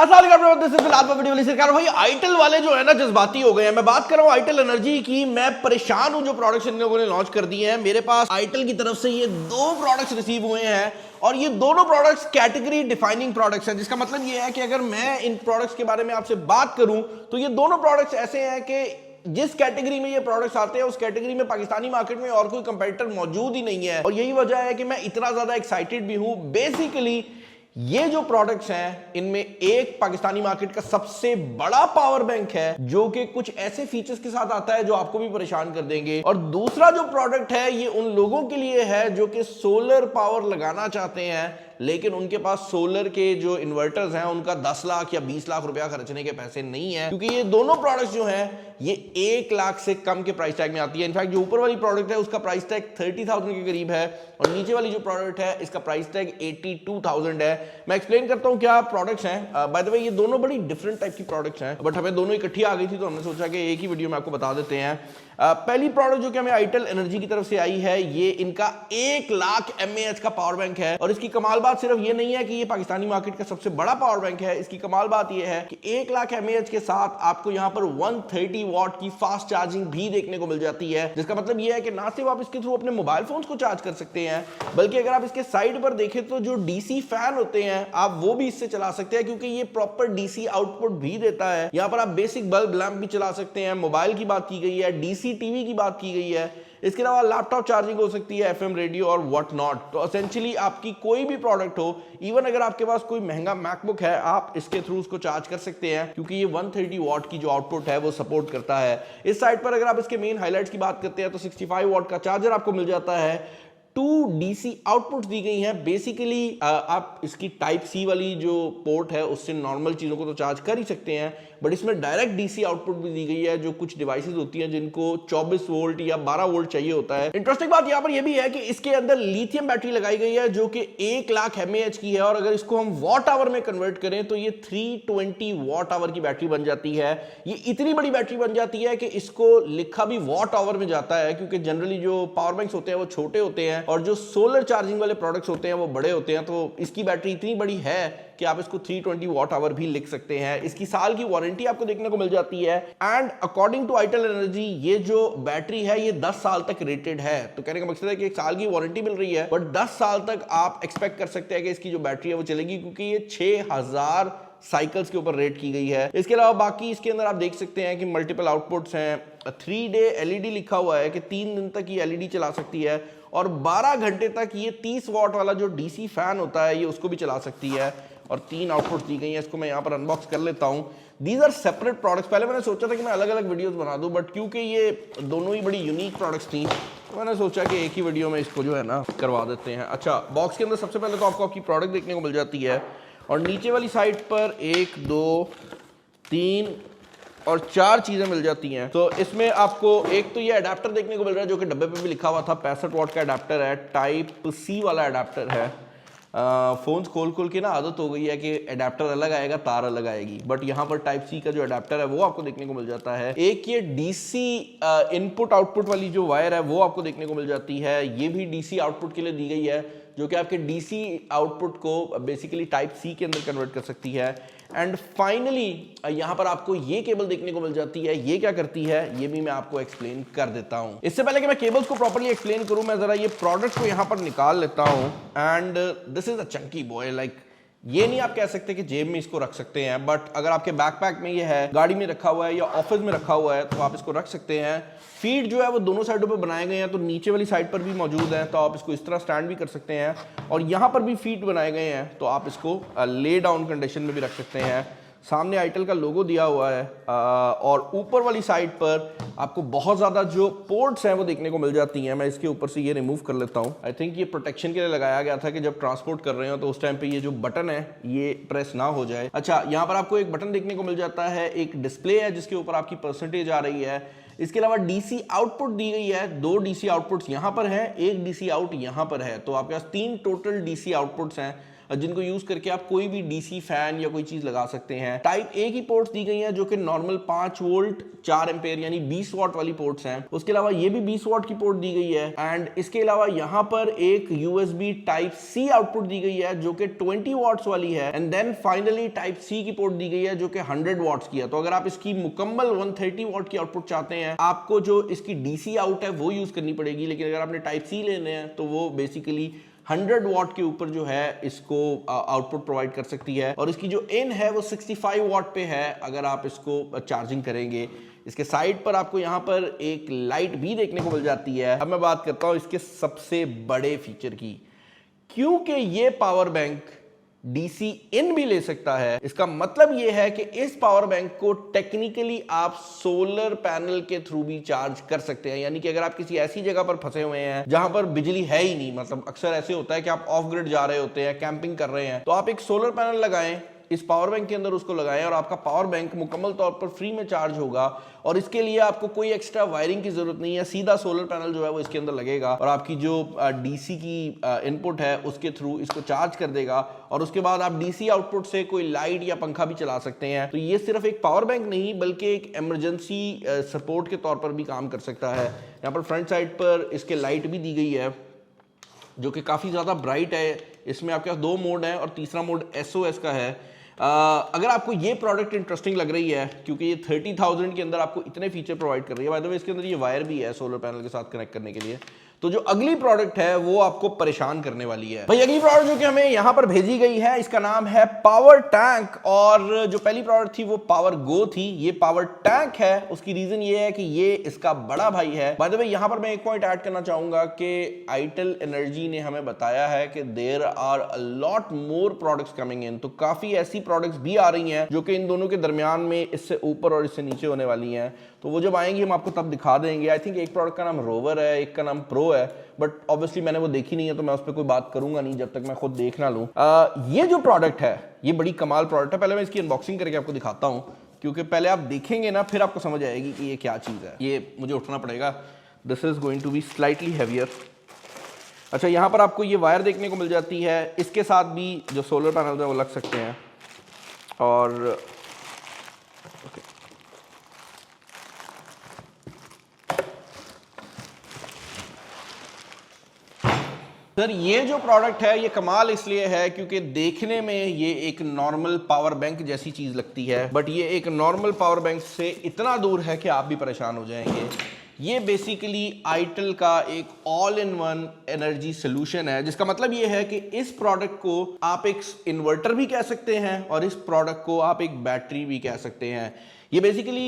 भाई आईटेल वाले जो है ना जज्बाती हो गए हैं। मैं बात कर रहा हूँ आईटेल एनर्जी की। मैं परेशान हूँ जो प्रोडक्ट्स इन लोगों ने लॉन्च कर दिए हैं। मेरे पास आईटेल की तरफ से ये दो प्रोडक्ट्स रिसीव हुए हैं और ये दोनों प्रोडक्ट्स कैटेगरी डिफाइनिंग प्रोडक्ट्स हैं, जिसका मतलब ये है कि अगर मैं इन प्रोडक्ट्स के बारे में आपसे बात करूं तो ये दोनों प्रोडक्ट्स ऐसे हैं कि जिस कैटेगरी में ये प्रोडक्ट्स आते हैं उस कैटेगरी में पाकिस्तानी मार्केट में और कोई कंपेटिटर मौजूद ही नहीं है। और यही वजह है कि मैं इतना ज्यादा एक्साइटेड भी हूं। बेसिकली ये जो प्रोडक्ट्स हैं इनमें एक पाकिस्तानी मार्केट का सबसे बड़ा पावर बैंक है जो कि कुछ ऐसे फीचर्स के साथ आता है जो आपको भी परेशान कर देंगे, और दूसरा जो प्रोडक्ट है ये उन लोगों के लिए है जो कि सोलर पावर लगाना चाहते हैं लेकिन उनके पास सोलर के जो इन्वर्टर्स हैं उनका 10 लाख या 20 लाख रुपया खर्चने के पैसे नहीं है, क्योंकि ये दोनों प्रोडक्ट्स जो हैं ये 1 लाख से कम के प्राइस टैग में आती है। इनफैक्ट जो ऊपर वाली प्रोडक्ट है उसका प्राइस टैग 30,000 के करीब है और नीचे वाली जो प्रोडक्ट है इसका प्राइस टैग 82,000 है। मैं एक्सप्लेन करता हूं क्या प्रोडक्ट्स हैं। बाय द वे ये दोनों बड़ी डिफरेंट टाइप की प्रोडक्ट्स हैं, बट हमें दोनों इकट्ठी आ गई थी तो हमने सोचा कि एक ही वीडियो में आपको बता देते हैं। पहली प्रोडक्ट जो कि हमें आईटेल एनर्जी की तरफ से आई है ये इनका 1 लाख mAh का पावर बैंक है। और इसकी कमाल बात सिर्फ ये नहीं है कि ये पाकिस्तानी मार्केट का सबसे बड़ा पावर बैंक है, इसकी कमाल बात ये है कि 1 लाख mAh के साथ आपको यहां पर 130 वॉट की फास्ट चार्जिंग भी देखने को मिल जाती है, जिसका मतलब ये है कि ना सिर्फ आप इसके थ्रू अपने मोबाइल फोन्स को चार्ज कर सकते हैं बल्कि अगर आप इसके साइड पर देखें तो जो डीसी फैन होते हैं आप वो भी इससे चला सकते हैं, क्योंकि ये प्रॉपर डीसी आउटपुट भी देता है। यहां पर आप बेसिक बल्ब लैंप भी चला सकते हैं। मोबाइल की बात की गई है, डीसी टीवी की बात की गई है, इसके अलावा लैपटॉप चार्जिंग हो सकती है, एफएम रेडियो और व्हाट नॉट। तो एसेंशियली आपकी कोई भी प्रोडक्ट हो, इवन अगर आपके पास कोई महंगा मैकबुक है आप इसके थ्रू उसको चार्ज कर सकते हैं, क्योंकि ये 130 वॉट की जो आउटपुट है वो सपोर्ट करता है। इस साइड पर अगर आप इसके मेन हाइलाइट्स की बात करते हैं तो 65 वॉट का चार्जर आपको मिल जाता है। 2 डीसी आउटपुट दी गई हैं। बेसिकली आप इसकी टाइप सी वाली जो पोर्ट है उससे नॉर्मल चीजों को तो चार्ज कर ही सकते हैं, बट इसमें डायरेक्ट डीसी आउटपुट भी दी गई है जो कुछ डिवाइसेस होती हैं जिनको 24 वोल्ट या 12 वोल्ट चाहिए होता है। इंटरेस्टिंग बात यहां पर यह भी है कि इसके अंदर लिथियम बैटरी लगाई गई है जो कि 1 लाख mAh की है, और अगर इसको हम वॉट आवर में कन्वर्ट करें तो ये 320 वॉट आवर की बैटरी बन जाती है। ये इतनी बड़ी बैटरी बन जाती है कि इसको लिखा भी वॉट आवर में जाता है, क्योंकि जनरली जो पावर बैंक्स होते हैं वो छोटे होते हैं और जो सोलर चार्जिंग वाले प्रोडक्ट्स होते हैं वो बड़े होते हैं। तो इसकी बैटरी इतनी बड़ी है कि आप इसको 320 वॉट आवर भी लिख सकते हैं। इसकी साल की वारंटी आपको देखने को मिल जाती है and according to itel energy ये जो बैटरी है ये 10 साल तक रेटेड है। तो कहने का मकसद है कि 1 साल की वारंटी मिल रही है बट 10 साल तक आप एक्सपेक्ट कर सकते हैं कि इसकी जो बैटरी है वो चलेगी, क्योंकि ये 6000 साइकिल्स के ऊपर रेट की गई है। इसके अलावा बाकी इसके अंदर आप देख सकते हैं कि मल्टीपल आउटपुट्स हैं। 3 डे एलईडी लिखा हुआ है कि 3 दिन तक ये एलईडी चला सकती है और 12 घंटे तक ये 30 वॉट वाला जो डीसी फैन होता है ये उसको भी चला सकती है। और 3 आउटपुट्स दी गई हैं। इसको मैं यहाँ पर अनबॉक्स कर लेता हूँ। These are separate products. पहले मैंने सोचा था कि मैं अलग अलग वीडियोस बना दूं, बट क्योंकि ये दोनों ही बड़ी यूनिक प्रोडक्ट्स थी तो मैंने सोचा कि एक ही वीडियो में इसको जो है ना करवा देते हैं। अच्छा, बॉक्स के अंदर सबसे पहले तो आपको आपकी प्रोडक्ट देखने को मिल जाती है और नीचे वाली साइड पर 1 2 3 और 4 चीजें मिल जाती हैं। तो इसमें आपको एक तो ये अडेप्टर देखने को मिल रहा है जो कि डब्बे पे भी लिखा हुआ था, 65 वॉट का अडेप्टर है, टाइप सी वाला अडेप्टर है। फोन्स खोल के ना आदत हो गई है कि अडेप्टर अलग आएगा तार अलग आएगी, बट यहाँ पर टाइप सी का जो अडेप्टर है वो आपको देखने को मिल जाता है। एक ये डीसी इनपुट आउटपुट वाली जो वायर है वो आपको देखने को मिल जाती है। ये भी डीसी आउटपुट के लिए दी गई है जो कि आपके डीसी आउटपुट को बेसिकली टाइप सी के अंदर कन्वर्ट कर सकती है। एंड फाइनली यहां पर आपको ये केबल देखने को मिल जाती है। ये क्या करती है ये भी मैं आपको एक्सप्लेन कर देता हूं। इससे पहले कि मैं केबल्स को प्रॉपर्ली एक्सप्लेन करूं मैं जरा ये प्रोडक्ट को यहां पर निकाल लेता हूं। And this is a Chunky boy, like ये नहीं आप कह सकते कि जेब में इसको रख सकते हैं, बट अगर आपके बैकपैक में ये है, गाड़ी में रखा हुआ है या ऑफिस में रखा हुआ है तो आप इसको रख सकते हैं। फीट जो है वो दोनों साइडों पे बनाए गए हैं, तो नीचे वाली साइड पर भी मौजूद है तो आप इसको इस तरह स्टैंड भी कर सकते हैं और यहाँ पर भी फीट बनाए गए हैं तो आप इसको ले डाउन कंडीशन में भी रख सकते हैं। सामने आईटेल का लोगो दिया हुआ है और ऊपर वाली साइड पर आपको बहुत ज़्यादा जो पोर्ट्स हैं वो देखने को मिल जाती हैं। मैं इसके ऊपर से ये रिमूव कर लेता हूँ। आई थिंक ये प्रोटेक्शन के लिए लगाया गया था कि जब ट्रांसपोर्ट कर रहे हो तो उस टाइम पे ये जो बटन है ये प्रेस ना हो जाए। अच्छा, यहाँ पर आपको एक बटन देखने को मिल जाता है, एक डिस्प्ले है जिसके ऊपर आपकी परसेंटेज आ रही है। इसके अलावा डीसी आउटपुट दी गई है, 2 डीसी आउटपुट्स यहाँ पर हैं, 1 डीसी आउट यहाँ पर है, तो आपके पास 3 टोटल डीसी आउटपुट्स हैं। जिनको यूज करके आप कोई भी डीसी फैन या कोई चीज लगा सकते हैं। टाइप ए की पोर्ट्स दी गई हैं जो कि नॉर्मल 5 वोल्ट 4 एम्पेयर यानी 20 वॉट वाली पोर्ट्स हैं। उसके अलावा ये भी 20 वॉट की पोर्ट दी गई है एंड इसके अलावा यहाँ पर एक यूएसबी टाइप सी आउटपुट दी गई है जो कि 20 वॉट्स वाली है and then finally type C की पोर्ट दी गई है जो कि 100 वॉट्स की है। तो अगर आप इसकी मुकम्मल 130 वॉट की आउटपुट चाहते हैं, आपको जो इसकी डीसी आउट है वो यूज करनी पड़ेगी, लेकिन अगर आपने टाइप सी लेने हैं तो वो बेसिकली 100 वॉट के ऊपर जो है इसको आउटपुट प्रोवाइड कर सकती है और इसकी जो इन है वो 65 वॉट पे है अगर आप इसको चार्जिंग करेंगे। इसके साइड पर आपको यहाँ पर एक लाइट भी देखने को मिल जाती है। अब मैं बात करता हूँ इसके सबसे बड़े फीचर की, क्योंकि ये पावर बैंक डीसी इन भी ले सकता है। इसका मतलब यह है कि इस पावर बैंक को टेक्निकली आप सोलर पैनल के थ्रू भी चार्ज कर सकते हैं। यानी कि अगर आप किसी ऐसी जगह पर फंसे हुए हैं जहां पर बिजली है ही नहीं, मतलब अक्सर ऐसे होता है कि आप ऑफ ग्रिड जा रहे होते हैं, कैंपिंग कर रहे हैं, तो आप एक सोलर पैनल लगाएं, इस पावर बैंक के अंदर उसको लगाएं और आपका पावर बैंक मुकम्मल तौर पर फ्री में चार्ज होगा और इसके लिए आपको कोई एक्स्ट्रा वायरिंग की जरूरत नहीं है। सीधा सोलर पैनल जो है वो इसके अंदर लगेगा और आपकी जो डीसी की इनपुट है उसके थ्रू इसको चार्ज कर देगा और उसके बाद आप डीसी आउटपुट से कोई लाइट या पंखा भी चला सकते हैं। तो ये सिर्फ एक पावर बैंक नहीं बल्कि एक इमरजेंसी सपोर्ट के तौर पर भी काम कर सकता है। यहाँ पर फ्रंट साइड पर इसके लाइट भी दी गई है जो कि काफ़ी ज़्यादा ब्राइट है। इसमें आपके पास 2 मोड हैं और तीसरा मोड SOS का है। अगर आपको ये प्रोडक्ट इंटरेस्टिंग लग रही है क्योंकि ये 30,000 के अंदर आपको इतने फीचर प्रोवाइड कर रही है, बाय द वे इसके अंदर ये वायर भी है सोलर पैनल के साथ कनेक्ट करने के लिए, तो जो अगली प्रोडक्ट है वो आपको परेशान करने वाली है। भाई अगली प्रोडक्ट जो कि हमें यहां पर भेजी गई है इसका नाम है पावर टैंक और जो पहली प्रोडक्ट थी वो पावर गो थी, ये पावर टैंक है। उसकी रीजन ये है कि ये इसका बड़ा भाई है। बाय द वे यहां पर मैं एक पॉइंट ऐड करना चाहूंगा कि आइटल एनर्जी ने हमें बताया है कि there are a lot more products coming in, तो काफी ऐसी प्रोडक्ट्स भी आ रही हैं जो कि इन दोनों के दरमियान में इससे ऊपर और इससे नीचे होने वाली हैं। तो वो जब आएंगी हम आपको तब दिखा देंगे। आई थिंक एक प्रोडक्ट का नाम रोवर है, एक का नाम प्रो है, बट ऑब्वियसली मैंने वो देखी नहीं है तो मैं उस पर कोई बात करूंगा नहीं जब तक मैं खुद देख ना लूं। ये जो प्रोडक्ट है ये बड़ी कमाल प्रोडक्ट है। पहले मैं इसकी अनबॉक्सिंग करके आपको दिखाता हूं क्योंकि पहले आप देखेंगे ना फिर आपको समझ आएगी कि ये क्या चीज़ है। ये मुझे उठना पड़ेगा, this is going to be slightly heavier. अच्छा, यहाँ पर आपको ये वायर देखने को मिल जाती है, इसके साथ भी जो सोलर पैनल है वो लग सकते हैं और सर ये जो प्रोडक्ट है ये कमाल इसलिए है क्योंकि देखने में ये एक नॉर्मल पावर बैंक जैसी चीज लगती है, बट ये एक नॉर्मल पावर बैंक से इतना दूर है कि आप भी परेशान हो जाएंगे। ये बेसिकली आइटल का एक all in one energy solution है, जिसका मतलब ये है कि इस प्रोडक्ट को आप एक इन्वर्टर भी कह सकते हैं और इस प्रोडक्ट को आप एक बैटरी भी कह सकते हैं। ये बेसिकली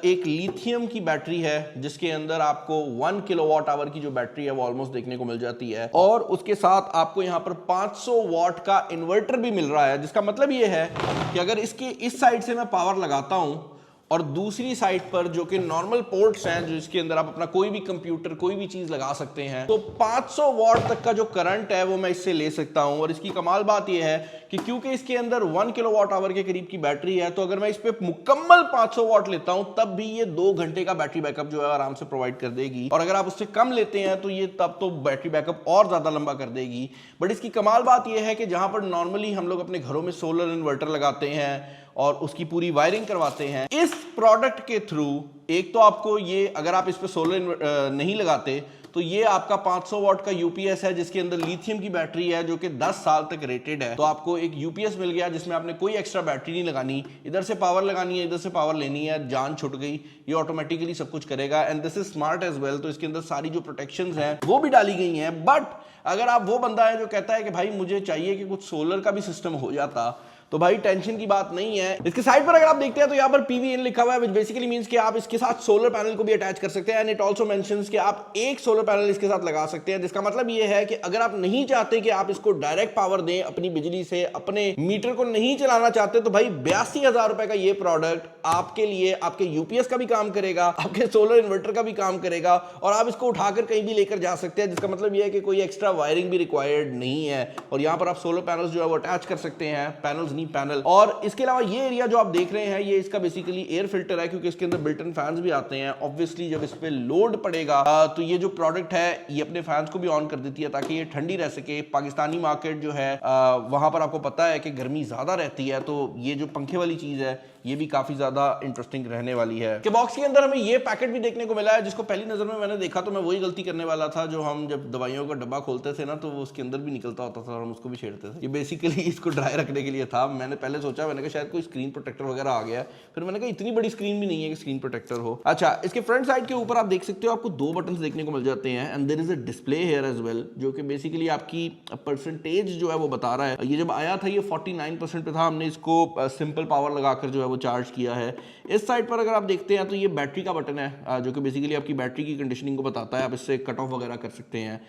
एक लिथियम की बैटरी है जिसके अंदर आपको 1 किलोवाट आवर की जो बैटरी है वो ऑलमोस्ट देखने को मिल जाती है और उसके साथ आपको यहाँ पर 500 वॉट का इन्वर्टर भी मिल रहा है, जिसका मतलब ये है कि अगर इसके इस साइड से मैं पावर लगाता हूँ और दूसरी साइड पर जो कि नॉर्मल पोर्ट्स हैं जो इसके अंदर आप अपना कोई भी कंप्यूटर कोई भी चीज लगा सकते हैं, तो 500 वॉट तक का जो करंट है वो मैं इससे ले सकता हूं। और इसकी कमाल बात यह है कि क्योंकि इसके अंदर 1 किलोवाट आवर के करीब की बैटरी है, तो अगर मैं इस पे मुकम्मल 500 वॉट लेता हूं तब भी ये 2 घंटे का बैटरी बैकअप जो है आराम से प्रोवाइड कर देगी। और अगर आप उससे कम लेते हैं तो ये तब तो बैटरी बैकअप और ज्यादा लंबा कर देगी। बट इसकी कमाल बात यह है कि जहां पर नॉर्मली हम लोग अपने घरों में सोलर इन्वर्टर लगाते हैं और उसकी पूरी वायरिंग करवाते हैं, इस प्रोडक्ट के थ्रू एक तो आपको ये, अगर आप इस पे सोलर नहीं लगाते तो ये आपका 500 वॉट का यूपीएस है जिसके अंदर लिथियम की बैटरी है जो कि 10 साल तक रेटेड है। तो आपको एक यूपीएस मिल गया जिसमें आपने कोई एक्स्ट्रा बैटरी नहीं लगानी, इधर से पावर लगानी है, इधर से पावर लेनी है, जान छुट गई, ये ऑटोमेटिकली सब कुछ करेगा। And this is smart as well, तो इसके अंदर सारी जो प्रोटेक्शंस हैं वो भी डाली गई हैं। बट अगर आप वो बंदा है जो कहता है कि भाई मुझे चाहिए कि कुछ सोलर का भी सिस्टम हो जाता, तो भाई टेंशन की बात नहीं है। इसके साइड पर अगर आप देखते हैं तो यहाँ पर PV इन लिखा हुआ है, व्हिच बेसिकली मींस कि आप इसके साथ सोलर पैनल को भी अटैच कर सकते हैं। एंड इट आल्सो मेंशंस कि आप एक सोलर पैनल इसके साथ लगा सकते हैं, जिसका मतलब ये है कि अगर आप नहीं चाहते कि आप इसको डायरेक्ट पावर दें अपनी बिजली से, अपने मीटर को नहीं चलाना चाहते, तो भाई 82,000 रुपए का ये प्रोडक्ट आपके लिए आपके यूपीएस का भी काम करेगा, आपके सोलर इन्वर्टर का भी काम करेगा और आप इसको उठाकर कहीं भी लेकर जा सकते हैं, जिसका मतलब ये है कि कोई एक्स्ट्रा वायरिंग भी रिक्वायर्ड नहीं है। और यहाँ पर आप सोलर पैनल्स जो है वो अटैच कर सकते हैं, पैनल्स पाकिस्तानी पैनल। और इसके अलावा ये एरिया जो आप देख रहे हैं ये इसका बेसिकली एयर फिल्टर है, क्योंकि इसके अंदर बिल्ट इन फैंस भी आते हैं। ऑब्वियसली जब इस पे लोड पड़ेगा तो ये जो प्रोडक्ट है ये अपने फैंस को भी ऑन कर देती है ताकि ये ठंडी रह सके। पाकिस्तानी मार्केट जो है वहां पर आपको पता है कि गर्मी ज्यादा रहती है, तो ये जो पंखे वाली चीज है ये भी काफी ज्यादा इंटरेस्टिंग रहने वाली है। कि बॉक्स के अंदर हमें ये पैकेट भी देखने को मिला है, जिसको पहली नजर में मैंने देखा तो मैं वही गलती करने वाला था जो हम जब दवाइयों का डब्बा खोलते थे ना तो वो उसके अंदर भी निकलता होता था और हम उसको भी छेड़ते थे। ये बेसिकली इसको ड्राई रखने के लिए था। मैंने पहले सोचा, मैंने कहा शायद कोई स्क्रीन प्रोटेक्टर वगैरह आ गया, फिर मैंने कहा इतनी बड़ी स्क्रीन भी नहीं है कि स्क्रीन प्रोटेक्टर हो। अच्छा, इसके फ्रंट साइड के ऊपर आप देख सकते हो आपको 2 बटन देखने को मिल जाते हैं and there is a display here as well, जो कि बेसिकली आपकी परसेंटेज जो है वो बता रहा है। ये जब आया था ये 49% पे था, हमने इसको सिंपल पावर लगाकर जो है वो चार्ज किया है। इस साइड पर अगर आप देखते हैं तो ये बैटरी का बटन है जो कि बेसिकली आपकी बैटरी की कंडीशनिंग को बताता है, आप इससे कट ऑफ वगैरह कर सकते हैं।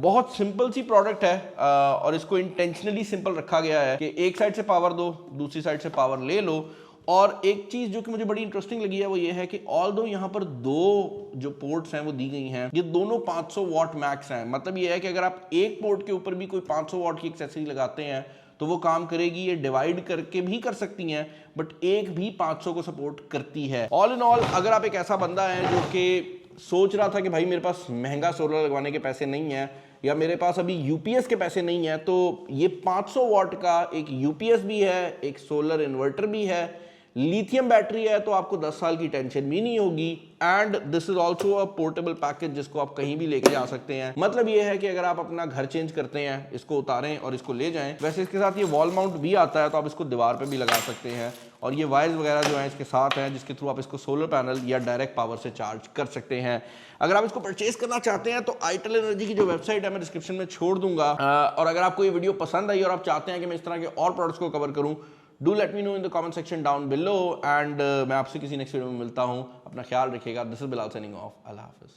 बहुत सिंपल सी प्रोडक्ट है और इसको इंटेंशनली सिंपल रखा गया है कि एक साइड से पावर दो, दूसरी साइड से पावर ले लो। और एक चीज जो कि मुझे बड़ी इंटरेस्टिंग लगी है वो ये है कि ऑल्दो यहाँ पर 2 जो पोर्ट्स हैं वो दी गई हैं, ये दोनों 500 वाट मैक्स हैं। मतलब ये है कि अगर आप एक पोर्ट के ऊपर भी कोई 500 वाट की एक्सेसरी लगाते हैं तो वो काम करेगी। ये डिवाइड करके भी कर सकती हैं, बट एक भी 500 को सपोर्ट करती है। ऑल इन ऑल अगर आप एक ऐसा बंदा है जो कि सोच रहा था कि भाई मेरे पास महंगा सोलर लगवाने के पैसे नहीं है या मेरे पास अभी यूपीएस के पैसे नहीं है, तो ये 500 वाट का एक यूपीएस भी है, एक सोलर इन्वर्टर भी है, लिथियम बैटरी है, तो आपको 10 साल की टेंशन भी नहीं होगी। And this is also a portable package जिसको आप कहीं भी लेके जा सकते हैं। मतलब ये है कि अगर आप अपना घर चेंज करते हैं, इसको उतारें और इसको ले जाएं। वैसे इसके साथ ये वॉल माउंट भी आता है, तो आप इसको दीवार पे भी लगा सकते हैं। और ये वायर्स वगैरह जो है इसके साथ हैं, जिसके थ्रू आप इसको सोलर पैनल या डायरेक्ट पावर से चार्ज कर सकते हैं। अगर आप इसको परचेज करना चाहते हैं तो आईटेल एनर्जी की जो वेबसाइट है मैं डिस्क्रिप्शन में छोड़ दूंगा। और अगर आपको ये वीडियो पसंद आई और आप चाहते हैं कि मैं इस तरह के और प्रोडक्ट्स को कवर करूं, do let me know in the comment section down below. And मैं आपसे किसी नेक्स्ट वीडियो में मिलता हूं। अपना ख्याल रखिएगा। This is Bilal signing off. Allah Hafiz.